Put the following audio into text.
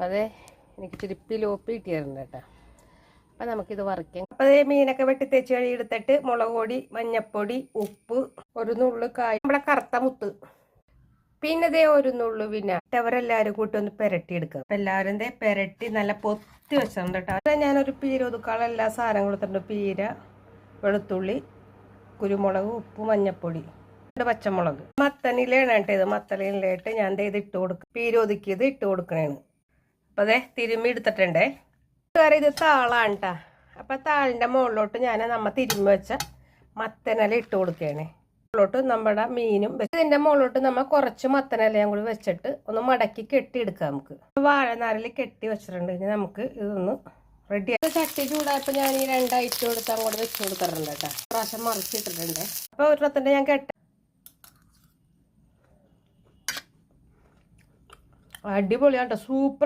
അതെ എനിക്ക് ഇച്ചിരി ലോപ്പി കിട്ടിയായിരുന്നു കേട്ടോ. അപ്പം നമുക്കിത് വറക്കാം. അപ്പം അതേ മീനൊക്കെ വെട്ടി തേച്ച് കഴി എടുത്തിട്ട് മുളക് പൊടി, മഞ്ഞപ്പൊടി, ഉപ്പ്, ഒരു നുള്ളു കായ്, നമ്മുടെ കറുത്ത മുത്ത്, പിന്നെ ഇതേ ഒരു നുള്ളു അവരെല്ലാവരും കൂട്ടി ഒന്ന് പെരട്ടിയെടുക്കുക. അപ്പം എല്ലാവരും ഇതേ പെരട്ടി നല്ല പൊത്തി വെച്ചിട്ടുണ്ട് കേട്ടോ. അത് ഞാനൊരു പീര ഒതുക്കാനുള്ള എല്ലാ സാധനങ്ങളും കൊടുത്തിട്ടുണ്ട്. പീര, വെളുത്തുള്ളി, കുരുമുളക്, ഉപ്പ്, മഞ്ഞപ്പൊടി, പച്ചമുളക്, മത്തനിലാണ് കേട്ടോ. ഇത് മത്തനിലായിട്ട് ഞാൻ ഇത് ഇട്ട് കൊടുക്കും. പീര ഒതുക്കിയത് ഇട്ട് കൊടുക്കണേണ്. അപ്പം അതെ തിരുമ്മി എടുത്തിട്ടുണ്ടേ. ഇത് താളാണ് കേട്ടോ. അപ്പം താളിൻ്റെ മുകളിലോട്ട് ഞാൻ തിരുമ്മി വെച്ച മത്തനില ഇട്ട് കൊടുക്കുകയാണ്. മുകളിലോട്ട് നമ്മുടെ മീനും ഇതിൻ്റെ മുകളിലോട്ട് നമ്മൾ കുറച്ച് മത്തനിലയും കൂടി വെച്ചിട്ട് ഒന്ന് മടക്കി കെട്ടിയെടുക്കാം. നമുക്ക് വാഴനാരിൽ കെട്ടി വെച്ചിട്ടുണ്ട്. ഇനി നമുക്ക് ഇതൊന്ന് റെഡി ആയി. ചട്ടി ചൂടായപ്പോൾ ഞാൻ ഈ 2 ഐറ്റം എടുത്ത് അങ്ങോട്ട് വെച്ച് കൊടുത്തിട്ടുണ്ട് കേട്ടോ. പ്രാവശ്യം മറിച്ചിട്ടിട്ടുണ്ട്. അപ്പോൾ ഒരെണ്ണത്തിൻ്റെ ഞാൻ അടിപൊളിയാട്ടോ, സൂപ്പർ.